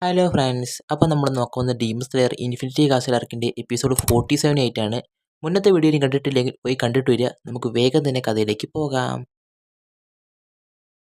Hello friends, അപ്പോൾ നമ്മൾ നോക്കുന്ന ഡീമൺ സ്ലെയർ ഇൻഫിനിറ്റി കാസിൽ ആർക്കിൻ്റെ എപ്പിസോഡ് 47 ആയിട്ടാണ്. മുന്നത്തെ വീഡിയോ കണ്ടിട്ടില്ലെങ്കിൽ പോയി കണ്ടിട്ട് വരിക. നമുക്ക് വേഗം തന്നെ കഥയിലേക്ക് പോകാം.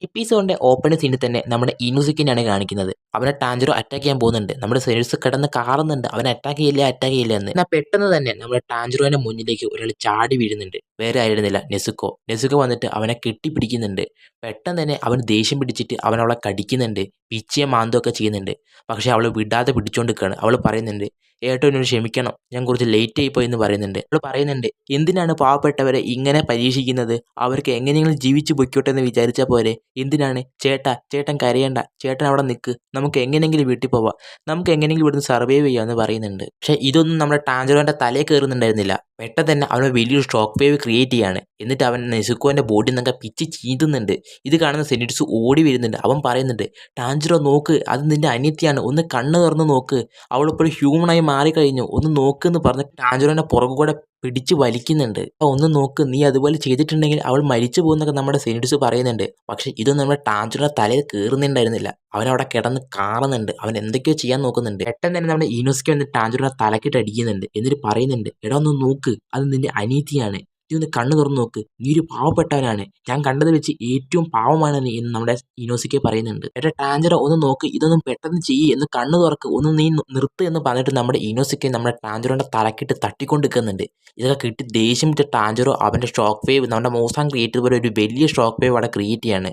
എപ്പിസോഡിന്റെ ഓപ്പണിംഗ് സീനിൽ തന്നെ നമ്മുടെ ഇനുസുക്കിനെയാണ് കാണിക്കുന്നത്. അവനെ ടാഞ്ചറോ അറ്റാക്ക് ചെയ്യാൻ പോകുന്നുണ്ട്. നമ്മുടെ സെനിൽസ് കിടന്ന് കാറുന്നുണ്ട്, അവനെ അറ്റാക്ക് ചെയ്യില്ല എന്ന്. എന്നാൽ പെട്ടെന്ന് തന്നെ നമ്മുടെ ടാഞ്ചറോന്റെ മുന്നിലേക്ക് ഒരാൾ ചാടി വീഴുന്നുണ്ട്. വേറെ ആയിരുന്നില്ല, നെസുക്കോ വന്നിട്ട് അവനെ കെട്ടിപ്പിടിക്കുന്നുണ്ട്. പെട്ടെന്ന് തന്നെ അവൻ ദേഷ്യം പിടിച്ചിട്ട് അവൻ അവളെ കടിക്കുന്നുണ്ട്, പിച്ചിയും മാന്തൊക്കെ ചെയ്യുന്നുണ്ട്. പക്ഷെ അവൾ വിടാതെ പിടിച്ചോണ്ട് നിൽക്കുകയാണ്. അവൾ പറയുന്നുണ്ട്, ഏട്ടോ എന്നോട് ക്ഷമിക്കണം, ഞാൻ കുറച്ച് ലേറ്റ് ആയിപ്പോയി എന്ന് പറയുന്നുണ്ട്. അവൾ പറയുന്നുണ്ട്, എന്തിനാണ് പാവപ്പെട്ടവരെ ഇങ്ങനെ പരീക്ഷിക്കുന്നത്? അവർക്ക് എങ്ങനെയെങ്കിലും ജീവിച്ചു പൊയ്ക്കോട്ടെ എന്ന് വിചാരിച്ചാൽ പോരെ? എന്തിനാണ്? ചേട്ടൻ കരയണ്ട, ചേട്ടൻ അവിടെ നിൽക്ക്, നമുക്ക് എങ്ങനെയെങ്കിലും വീട്ടിൽ പോവാം, നമുക്ക് എങ്ങനെയെങ്കിലും ഇവിടുന്ന് സർവൈവ് ചെയ്യാമെന്ന് പറയുന്നുണ്ട്. പക്ഷേ ഇതൊന്നും നമ്മുടെ ടാഞ്ചറോന്റെ തലയിൽ കയറുന്നുണ്ടായിരുന്നില്ല. പെട്ടെന്ന് തന്നെ അവൻ വലിയൊരു ഷോക്ക് വേവ് ക്രിയേറ്റ് ചെയ്യാണ്. എന്നിട്ട് അവൻ നെസുക്കോന്റെ ബോഡി നിന്നൊക്കെ പിച്ച് ചീന്തുന്നുണ്ട്. ഇത് കാണുന്ന സെനിറ്റ്സു ഓടി വരുന്നുണ്ട്. അവൻ പറയുന്നുണ്ട്, ടാഞ്ചറോ നോക്ക്, അത് നിന്റെ അനിയത്തിയാണ്, ഒന്ന് കണ്ണ് തുറന്ന് നോക്ക്, അവളിപ്പോൾ ഹ്യൂമണായി മാറിക്കഴിഞ്ഞു, ഒന്ന് നോക്ക് എന്ന് പറഞ്ഞ് ടാഞ്ചറോന്റെ പുറകുകൂടെ പിടിച്ച് വലിക്കുന്നുണ്ട്. അപ്പോൾ ഒന്ന് നോക്ക്, നീ അതുപോലെ ചെയ്തിട്ടുണ്ടെങ്കിൽ അവൾ മരിച്ചു പോകുന്നൊക്കെ നമ്മുടെ സെനിറ്റ്സ് പറയുന്നുണ്ട്. പക്ഷേ ഇതൊന്നും നമ്മുടെ ടാഞ്ചറോന്റെ തലയിൽ കയറുന്നുണ്ടായിരുന്നില്ല. അവനവിടെ കിടന്ന് കാറുന്നുണ്ട്, അവൻ എന്തൊക്കെയോ ചെയ്യാൻ നോക്കുന്നുണ്ട്. പെട്ടെന്ന് തന്നെ നമ്മുടെ ഇനുസ്കി വന്ന് ടാഞ്ചറോനെ തലക്കിട്ട് അടിക്കുന്നുണ്ട്. എന്നിട്ട് പറയുന്നുണ്ട്, എടാ ഒന്ന് നോക്ക്, അത് നിന്റെ അനീതിയാണ്, നീ ഒന്ന് കണ്ണു തുറന്ന് നോക്ക്, നീ ഒരു പാവപ്പെട്ടവനാണ്, ഞാൻ കണ്ടത് വെച്ച് ഏറ്റവും പാവമാണ് നീ എന്ന് നമ്മുടെ ഇനോസിക്കെ പറയുന്നുണ്ട്. എടാ ടാഞ്ചറോ ഒന്ന് നോക്ക്, ഇതൊന്നും പെട്ടെന്ന് ചെയ്യ്, എന്ന് കണ്ണു തുറക്ക്, ഒന്ന് നീ നിർത്ത് എന്ന് പറഞ്ഞിട്ട് നമ്മുടെ ഇനോസിക്കെ നമ്മുടെ ടാഞ്ചറോന്റെ തലക്കിട്ട് തട്ടിക്കൊണ്ട് നിൽക്കുന്നുണ്ട്. ഇതൊക്കെ കിട്ടി ദേഷ്യം പിടിച്ച ടാഞ്ചറോ അവൻ്റെ ഷോക്ക് വേവ്, നമ്മുടെ മോസാൻ ക്രിയേറ്റ് പോലെ ഒരു വലിയ ഷോക്ക് വേവ് അവിടെ ക്രിയേറ്റ് ചെയ്യാണ്.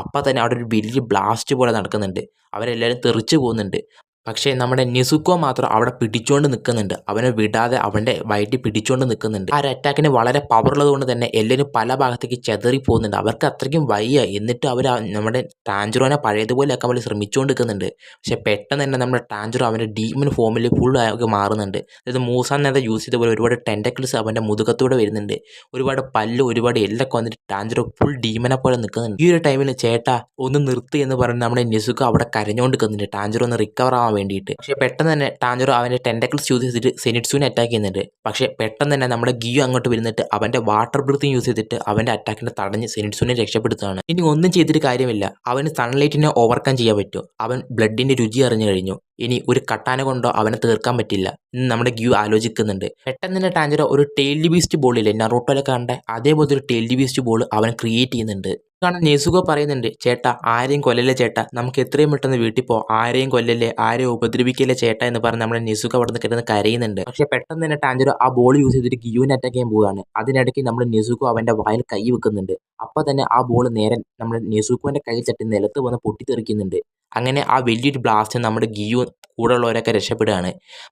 അപ്പം തന്നെ അവിടെ ഒരു വലിയ ബ്ലാസ്റ്റ് പോലെ നടക്കുന്നുണ്ട്. അവരെല്ലാവരും തെറിച്ചു പോകുന്നുണ്ട്. പക്ഷേ നമ്മുടെ നെസുക്കോ മാത്രം അവിടെ പിടിച്ചോണ്ട് നിൽക്കുന്നുണ്ട്. അവനെ വിടാതെ അവൻ്റെ വയറ്റിൽ പിടിച്ചോണ്ട് നിൽക്കുന്നുണ്ട്. ആ ഒരു അറ്റാക്കിന് വളരെ പവർ ഉള്ളത് കൊണ്ട് തന്നെ എല്ലാവരും പല ഭാഗത്തേക്ക് ചെതറി പോകുന്നുണ്ട്. അവർക്ക് അത്രയ്ക്കും വയ്യ. എന്നിട്ട് അവർ നമ്മുടെ ടാഞ്ചറോനെ പഴയതുപോലെ ആക്കാൻ വേണ്ടി ശ്രമിച്ചുകൊണ്ട് നിൽക്കുന്നുണ്ട്. പക്ഷേ പെട്ടെന്ന് തന്നെ നമ്മുടെ ടാഞ്ചറോ അവൻ്റെ ഡീമൺ ഫോമിൽ ഫുൾ ആക്കി മാറുന്നുണ്ട്. അതായത് മൂസാൻ നേരത്തെ യൂസ് ചെയ്ത പോലെ ഒരുപാട് ടെൻറ്റക്കിൾസ് അവൻ്റെ മുതുകത്തൂടെ വരുന്നുണ്ട്. ഒരുപാട് പല്ല്, ഒരുപാട് എല്ലൊക്കെ വന്നിട്ട് ടാഞ്ചറോ ഫുൾ ഡീമനെ പോലെ നിൽക്കുന്നുണ്ട്. ഈ ഒരു ടൈമിൽ ചേട്ടാ ഒന്ന് നിർത്തി എന്ന് പറഞ്ഞ് നമ്മുടെ നെസുക്കോ അവിടെ കരഞ്ഞുകൊണ്ട് നിൽക്കുന്നുണ്ട്, ടാഞ്ചറോ ഒന്ന് റിക്കവർ ആവാൻ വേണ്ടിയിട്ട്. പക്ഷേ പെട്ടെന്ന് തന്നെ ടാഞ്ചറോ അവൻ്റെ ടെൻറ്റക്കിൾസ് യൂസ് ചെയ്തിട്ട് സെനിറ്റ്സുവിനെ അറ്റാക്ക് ചെയ്യുന്നുണ്ട്. പക്ഷേ പെട്ടെന്ന് തന്നെ നമ്മുടെ ഗിയോ അങ്ങോട്ട് വരുന്നിട്ട് അവൻ്റെ വാട്ടർ ബ്രീത്തിങ് യൂസ് ചെയ്തിട്ട് അവൻ്റെ അറ്റാക്കിനെ തടഞ്ഞ് സെനിറ്റ്സുവിനെ രക്ഷപ്പെടുത്തുകയാണ്. ഇനി ഒന്നും ചെയ്തിട്ട് കാര്യമില്ല, അവന് സൺലൈറ്റിനെ ഓവർകം ചെയ്യാൻ പറ്റും. അവൻ ബ്ലഡിന്റെ രുചി അറിഞ്ഞു കഴിഞ്ഞു. ഇനി ഒരു കട്ടാന കൊണ്ടോ അവനെ തീർക്കാൻ പറ്റില്ല എന്ന് നമ്മുടെ ഗിയോ ആലോചിക്കുന്നുണ്ട്. പെട്ടെന്ന് തന്നെ ടാഞ്ചറോ ഒരു ടെയിൽ ബീസ്റ്റ് ബോളില്ലേ, നറൂട്ടോയിലൊക്കെ കണ്ട അതേപോലത്തെ ഒരു ടെയിൽ ബീസ്റ്റ് ബോൾ അവൻ ക്രിയേറ്റ് ചെയ്യുന്നുണ്ട്. കാരണം നെസുകോ പറയുന്നുണ്ട്, ചേട്ടാ ആരെയും കൊല്ലല്ലേ ചേട്ടാ, നമുക്ക് എത്രയും പെട്ടെന്ന് വീട്ടിൽ പോ, ആരെയും കൊല്ലല്ലേ, ആരെയും ഉപദ്രവിക്കല്ലേ ചേട്ടാ എന്ന് പറഞ്ഞ് നമ്മുടെ നെസുകോ അവിടെ നിന്ന് കിടന്ന് കരയുന്നുണ്ട്. പക്ഷേ പെട്ടെന്ന് തന്നെ ടാഞ്ചറോ ആ ബോൾ യൂസ് ചെയ്തിട്ട് ഗിയോനെ അറ്റാക്ക് ചെയ്യാൻ പോവുകയാണ്. അതിനിടയ്ക്ക് നമ്മുടെ നെസുകോ അവൻ്റെ വായിൽ കൈ വെക്കുന്നുണ്ട്. അപ്പോൾ തന്നെ ആ ബോൾ നേരെ നമ്മുടെ നെസുക്കോന്റെ കൈ തട്ടി നിലത്ത് വന്ന് പൊട്ടിത്തെറിക്കുന്നുണ്ട്. അങ്ങനെ ആ വലിയൊരു ബ്ലാസ്റ്റ് നമ്മുടെ ഗിയോ കൂടെ ഉള്ളവരൊക്കെ രക്ഷപ്പെടുകയാണ്.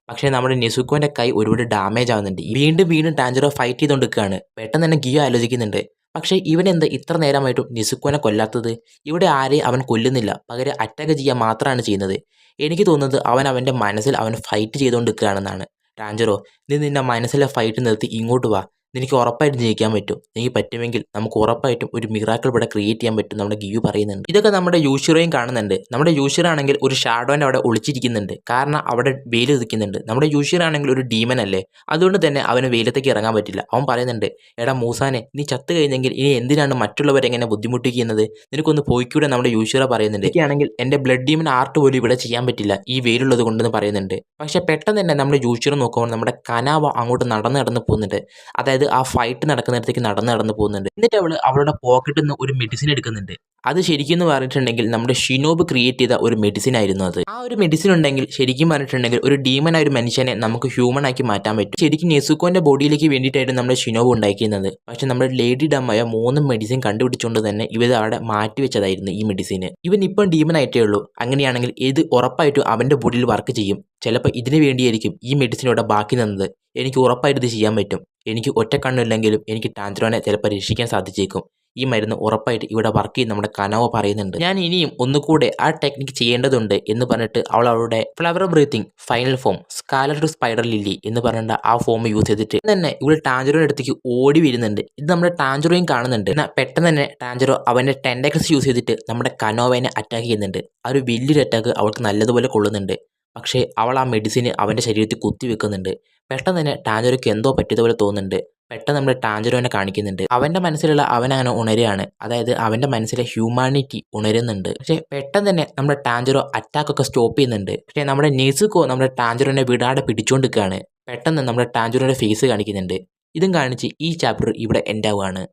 പക്ഷേ നമ്മുടെ നെസുക്കോന്റെ കൈ ഒരുപാട് ഡാമേജ് ആവുന്നുണ്ട്. വീണ്ടും ടാഞ്ചറോ ഫൈറ്റ് ചെയ്തുകൊണ്ടിരിക്കുകയാണ്. പെട്ടെന്ന് തന്നെ ഗിയോ ആലോചിക്കുന്നുണ്ട്, പക്ഷേ ഇവനെന്താ ഇത്ര നേരമായിട്ടും നെസുക്കോനെ കൊല്ലാത്തത്? ഇവിടെ ആരെയും അവൻ കൊല്ലുന്നില്ല, പകരം അറ്റാക്ക് ചെയ്യാൻ മാത്രമാണ് ചെയ്യുന്നത്. എനിക്ക് തോന്നുന്നത് അവൻ്റെ മനസ്സിൽ അവൻ ഫൈറ്റ് ചെയ്തുകൊണ്ടിരിക്കുകയാണെന്നാണ്. ടാഞ്ചറോ, നീ നിന്റെ മനസ്സിലെ ഫൈറ്റ് നിർത്തി ഇങ്ങോട്ട് വാ, നിനക്ക് ഉറപ്പായിട്ടും ജയിക്കാൻ പറ്റും, എനിക്ക് പറ്റുമെങ്കിൽ നമുക്ക് ഉറപ്പായിട്ടും ഒരു മിറാക്കിൾ ഇവിടെ ക്രിയേറ്റ് ചെയ്യാൻ പറ്റും നമ്മുടെ ഗിയു പറയുന്നുണ്ട്. ഇതൊക്കെ നമ്മുടെ യൂഷിറോയും കാണുന്നുണ്ട്. നമ്മുടെ യൂഷിറാണെങ്കിൽ ഒരു ഷാഡോനെ അവിടെ ഒളിച്ചിരിക്കുന്നുണ്ട്, കാരണം അവിടെ വെയിൽ ഉദിക്കുന്നുണ്ട്. നമ്മുടെ യൂഷിറാണെങ്കിൽ ഒരു ഡീമൻ അല്ലേ, അതുകൊണ്ട് തന്നെ അവന് വെയിലത്തേക്ക് ഇറങ്ങാൻ പറ്റില്ല. അവൻ പറയുന്നുണ്ട്, എടാ മൂസാനെ, നീ ചത്തു കഴിഞ്ഞെങ്കിൽ ഇനി എന്തിനാണ് മറ്റുള്ളവരെങ്ങനെ ബുദ്ധിമുട്ടിക്കുന്നത്, നിനക്കൊന്ന് പോയിക്കൂടെ നമ്മുടെ യൂഷിറ പറയുന്നുണ്ട്. എനിക്കാണെങ്കിൽ എൻ്റെ ബ്ലഡ് ഡീമൻ ആർട്ട് പോലും ഇവിടെ ചെയ്യാൻ പറ്റില്ല ഈ വെയിലുള്ളത് കൊണ്ടെന്ന് പറയുന്നുണ്ട്. പക്ഷേ പെട്ടെന്ന് തന്നെ നമ്മുടെ യൂഷിറ നോക്കുമ്പോൾ നമ്മുടെ കനാവ അങ്ങോട്ട് നടന്ന് പോകുന്നുണ്ട്. അതായത് ആ ഫൈറ്റ് നടക്കുന്നിടത്തേക്ക് നടന്ന് പോകുന്നുണ്ട്. എന്നിട്ട് അവളുടെ പോക്കറ്റിൽ നിന്ന് ഒരു മെഡിസിൻ എടുക്കുന്നുണ്ട്. അത് ശരിക്കും പറഞ്ഞിട്ടുണ്ടെങ്കിൽ നമ്മുടെ ഷിനോബ് ക്രിയേറ്റ് ചെയ്ത ഒരു മെഡിസിൻ ആയിരുന്നു അത്. ആ ഒരു മെഡിസിൻ ഉണ്ടെങ്കിൽ ശരിക്കും പറഞ്ഞിട്ടുണ്ടെങ്കിൽ ഒരു ഡീമനായ ഒരു മനുഷ്യനെ നമുക്ക് ഹ്യൂമൺ ആക്കി മാറ്റാൻ പറ്റും. ശരിക്കും നെസുക്കോന്റെ ബോഡിയിലേക്ക് വേണ്ടിയിട്ടായിരുന്നു നമ്മുടെ ഷിനോബ് ഉണ്ടാക്കിയിരുന്നത്. പക്ഷെ നമ്മുടെ ലേഡി ഡമ്മായ 3 മെഡിസിൻ കണ്ടുപിടിച്ചുകൊണ്ട് തന്നെ ഇവർ അവിടെ മാറ്റി വെച്ചതായിരുന്നു ഈ മെഡിസിന്. ഇവൻ ഇപ്പം ഡീമൻ ആയിട്ടേ ഉള്ളൂ. അങ്ങനെയാണെങ്കിൽ ഇത് ഉറപ്പായിട്ടും അവന്റെ ബോഡിയിൽ വർക്ക് ചെയ്യും. ചിലപ്പോൾ ഇതിനു വേണ്ടിയായിരിക്കും ഈ മെഡിസിൻ ഇവിടെ ബാക്കി നിന്നത്. എനിക്ക് ഉറപ്പായിട്ട് ഇത് ചെയ്യാൻ പറ്റും. എനിക്ക് ഒറ്റ കണ്ണില്ലെങ്കിലും എനിക്ക് ടാഞ്ചറോനെ ചിലപ്പോൾ രക്ഷിക്കാൻ സാധിച്ചേക്കും. ഈ മരുന്ന് ഉറപ്പായിട്ട് ഇവിടെ വർക്ക് ചെയ്യും നമ്മുടെ കനവ പറയുന്നുണ്ട്. ഞാൻ ഇനിയും ഒന്നുകൂടെ ആ ടെക്നിക്ക് ചെയ്യേണ്ടതുണ്ട് എന്ന് പറഞ്ഞിട്ട് അവളുടെ ഫ്ലവർ ബ്രീത്തിങ് ഫൈനൽ ഫോം സ്കാലർ ടു സ്പൈഡർ ലില്ലി എന്ന് പറഞ്ഞിട്ട് ആ ഫോം യൂസ് ചെയ്തിട്ട് തന്നെ ഇവിടെ ടാഞ്ചറോയുടെ അടുത്തേക്ക് ഓടി വരുന്നുണ്ട്. ഇത് നമ്മുടെ ടാഞ്ചറോയും കാണുന്നുണ്ട്. എന്നാൽ പെട്ടെന്ന് തന്നെ ടാഞ്ചറോ അവൻ്റെ ടെൻഡക്കിൾസ് യൂസ് ചെയ്തിട്ട് നമ്മുടെ കനോവനെ അറ്റാക്ക് ചെയ്യുന്നുണ്ട്. ആ ഒരു വലിയൊരു അറ്റാക്ക് അവൾക്ക് നല്ലതുപോലെ കൊള്ളുന്നുണ്ട്. പക്ഷേ അവൾ ആ മെഡിസിന് അവൻ്റെ ശരീരത്തിൽ കുത്തിവെക്കുന്നുണ്ട്. പെട്ടെന്ന് തന്നെ ടാഞ്ചറോയ്ക്ക് എന്തോ പറ്റിയതുപോലെ തോന്നുന്നുണ്ട്. പെട്ടെന്ന് നമ്മുടെ ടാഞ്ചറോനെ കാണിക്കുന്നുണ്ട്. അവന്റെ മനസ്സിലുള്ള അവനങ്ങനെ ഉണരുകയാണ്. അതായത് അവന്റെ മനസ്സിലെ ഹ്യൂമാനിറ്റി ഉണരുന്നുണ്ട്. പക്ഷെ പെട്ടെന്ന് തന്നെ നമ്മുടെ ടാഞ്ചറോ അറ്റാക്ക് ഒക്കെ സ്റ്റോപ്പ് ചെയ്യുന്നുണ്ട്. പക്ഷെ നമ്മുടെ നെസുക്കോ നമ്മുടെ ടാഞ്ചറോനെ വിടാതെ പിടിച്ചുകൊണ്ടിരിക്കുകയാണ്. പെട്ടെന്ന് നമ്മുടെ ടാഞ്ചറോന്റെ ഫേസ് കാണിക്കുന്നുണ്ട്. ഇതും കാണിച്ച് ഈ ചാപ്റ്റർ ഇവിടെ എൻഡ് ആവുകയാണ്.